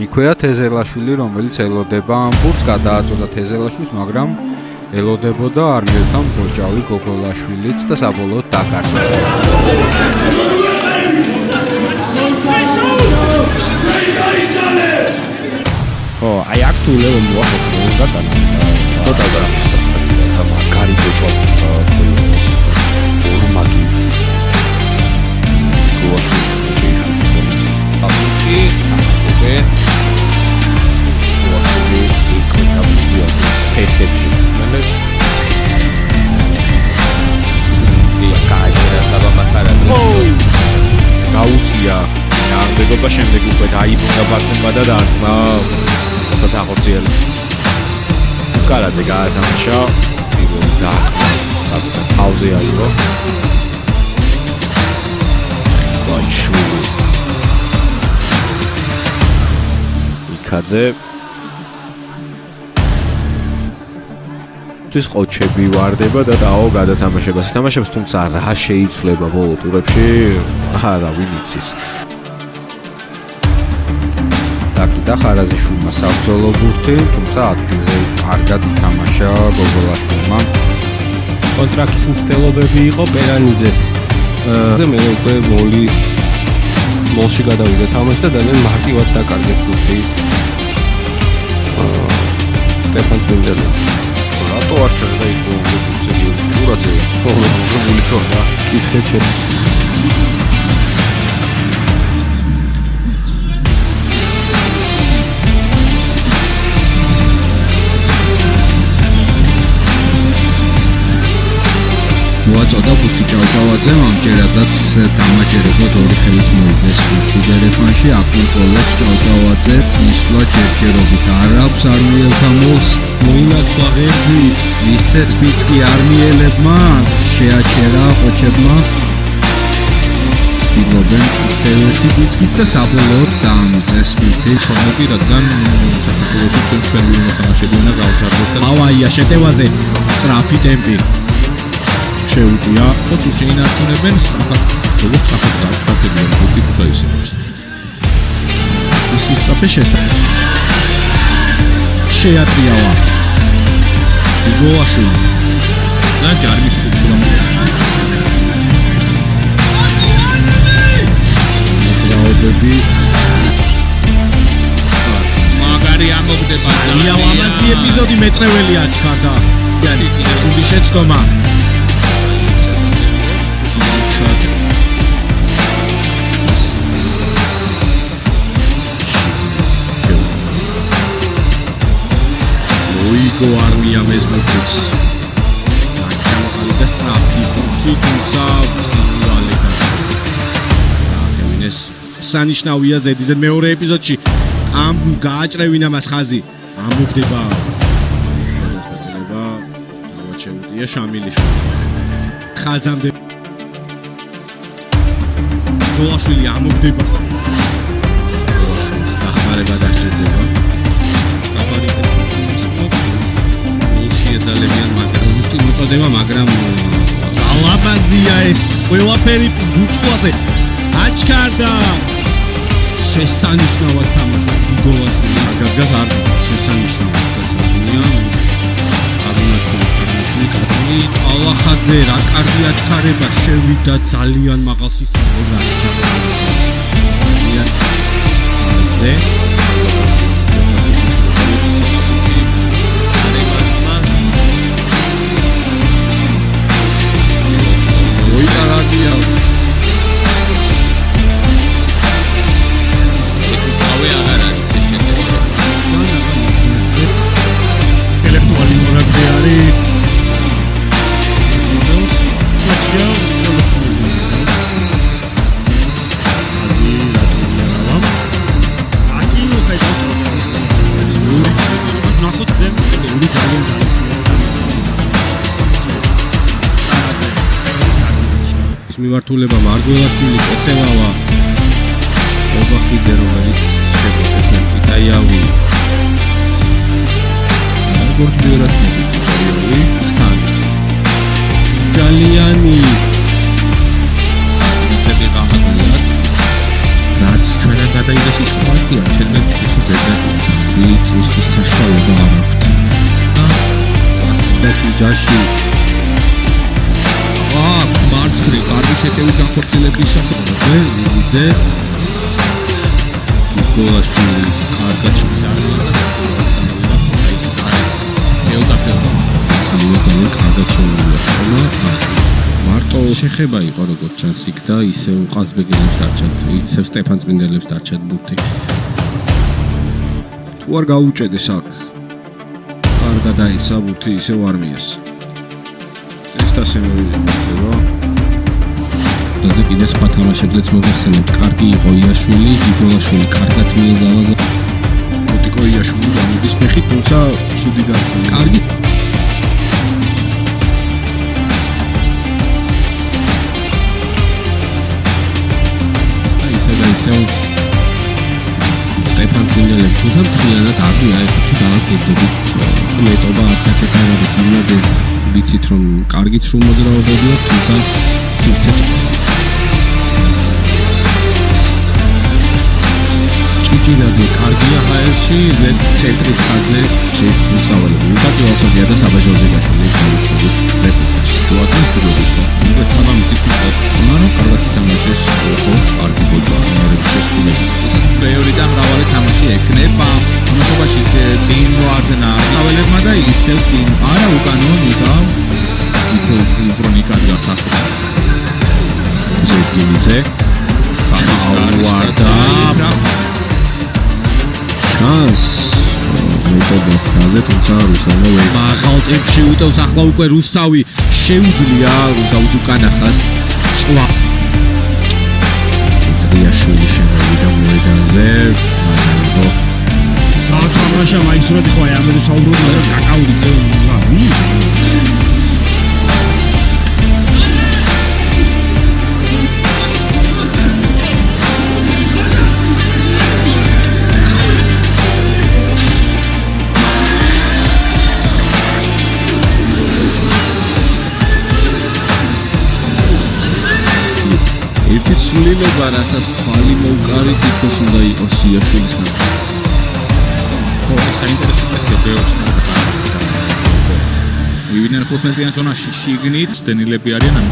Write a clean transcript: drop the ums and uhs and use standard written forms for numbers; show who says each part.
Speaker 1: იქვეა თეზელაშვილი, რომელიც ელოდება ამ ბურთს, გადააწოდა თეზელაშვილს, მაგრამ ელოდებოდა არმიელთან ბოჭალი გოგოლაშვილიც და საბოლოოდ დაკარგა.
Speaker 2: აი აქ თუ ლევო მოახერხა გატანა.
Speaker 3: ტოტალ დრამატიკა და მაგარი ბოჭო ორმაგი გოაშვილი აბუკი აბუკე გოაშვილი ეკოტაბუკი სპექტებში მენეს დია კაირა საბამახარა
Speaker 2: გაუწია ნარბეგობა შემდეგ უკვე დაიბრუნდა ბატონმა და დაარტყმა რასაც ახორციელა უკალაძე გაათამაშა პირველი დაარტყმა სასწრაფო პაუზე აიღო ბაიშვილი იქაძე თვის ყოჩები ვარდება და დაო გადათამაშებას ითამაშებს, თუმცა რა შეიცვლება ბოლო ტურებში არა ვინ იცის.
Speaker 1: დაკიდა ხარაზიშვილმა საბრძოლო ბურთი, თუმცა ადგილზე კარგად ითამაშა გოგოლაშვილმა.
Speaker 4: კონტრაქტის მცდელობები იყო პერანიძეს. მე უკვე მოლში გადავიდა თამაში და ძალიან მარტივად დაკარგეს ბურთი. სტეფან წმინდელი.
Speaker 2: რატო არ ჩერდა ის ბოლო ჭურაძე?
Speaker 4: ზრული ქონდა. კითხეთ შენ.
Speaker 1: მოაწოდა ბუთი ჭავჭავაძემ ამჯერადაც დამაჯერებლად ორი ხელით მოიგეს ბურთი დერეფანში აკონტროლებს ჭავჭავაძე წინსვლა ჯერჯერობით არ აქვს არმიელთა მოლს მოინაცვლა ღერძი მისცეც ბიჭკი არმიელებმა შეაჩერა ყოჩებმა ცდილობენ თელეთი ბიჭკით და საბოლოოდ დაამოწეს ბურთი
Speaker 5: ხომები რადგან საქართველოში ჩვენ მოთამაშეები უნდა გავზარდოთ და
Speaker 1: ავაია შეტევაზე სწრაფი ტემპი
Speaker 5: შეუჭია თუ შეინარჩუნებენ როგორც საფრთხეებია ბურთი ქუთაისებს
Speaker 1: ის სწრაფი შეატრიალა გოაშვილი
Speaker 5: და ჯარმის კუთხე
Speaker 1: მოძრაობები
Speaker 5: მაგარი ამოგდება
Speaker 1: ლამაზი ეპიზოდი მეტრეველი აჩქარდა სული შეცდომა მოიგო არმია მეზმოქიც და სწრაფი ბურთი თუმცა ვალეკა
Speaker 5: აკევინეს
Speaker 1: სანიშნავია ზედიზე მეორე ეპიზოდში ამ გააჭრევინა მას ხაზი ამოგდება გადაწყვეტილება თავად შეუტია შამილიშვილი ხაზამდე გოაშვილი ამოგდება გოაშვილის დახმარება დასჭირდება ეძალებიან მაგრამ ზუსტი მოწოდება მაგრამ ალაბაზია ეს ყველაფერი ბუჭკოაზე აჩქარდა შესანიშნავად თამაშობს გოლაშვილი აგაგას არ შესანიშნავად დასაძინია არნაშვილი კატონი ალახაძე რა კარგი აჩქარება შევიდა ძალიან მაღალ სისტემაზე ზე მიმართულება მარგველაშვილი კეთევავა ობახიძე რომელიც შეგვეცეთ იტაიავი გორჯერად მოდისწავი სთან იტალიანი ისეთი გამაგრია რაც ჩვენ გადაიდეს ის პარტია შემდეგ ისუზე
Speaker 5: მიღწევა არ აქვთ. და ჯაში მარცხნივ კარგი შეტევის განხორციელების საფუძველზე ვიძე გოლაშვილი კარგად შეიარაღდა კარგად შეუძლია მარტო შეხება იყო როგორც ჩანს იქ და ისევ ყაზბეგელებს დარჩათ ისევ სტეფან წმინდელებს დარჩათ ბურთი თუ არ გაუჭედეს აქ არ გადაეცა ბურთი ისევ არმიას ეს დასემოვიდა და კიდე სხვა თამაშებზეც მოგახსენებთ კარგი იყო იაშვილი გიგოლაშვილი კარგად მიეძალა და მოტიკო იაშვილი გამოდის ფეხით თუმცა ცუდი დარტყმა კარგი სტეფან წმინდელებს თუმცა მთლიანად არ მიაერთო დააკეთებით მეტობა არც აქეთ არ არის იმედი ვიცით რომ კარგიც რომ მოძრაობებია თუმცა სივრცე ჭიჭილაძე კარგია ჰაერში ცენტრის ხაზზე შეუსწავლებელი უკაცრავია და საბაჟოზე გაშლილი გამოსული რეპორტაჟი თუათი ფუძების უბრალოდ სამამით იქნება მაგრამ კარგად თამაშეს ხო კარგი გოლა მერე შესრულებული თუმცა პლეიორი და მრავალი თამაში ექნება თამაშობაში წინ მოაგნა ნაველებმა და ისევ წინ არა უკანო ნიკა იქრონიკა გასახდა ზეგინიძე აუარდა ჩანს მეტობა ფრაზე თუმცა რუსთავი მაღალ ტემპში უტევს ახლა უკვე რუსთავი შეუძლია რუსთავის უკანახას წვა ტრიაშვილი შემოვიდა მოედანზე მაგრამ საათამაშა მაისურადი ხო ამერე საუბრობ და კაკაურიძე ერთი ცვლილება რასაც თვალი მოუკარი თითქოს უნდა იყოს იაშვილისგან ხო საინტერესო პრესიებს მივიდნენ 15-იან ზონაში შიგნით დენილები არიან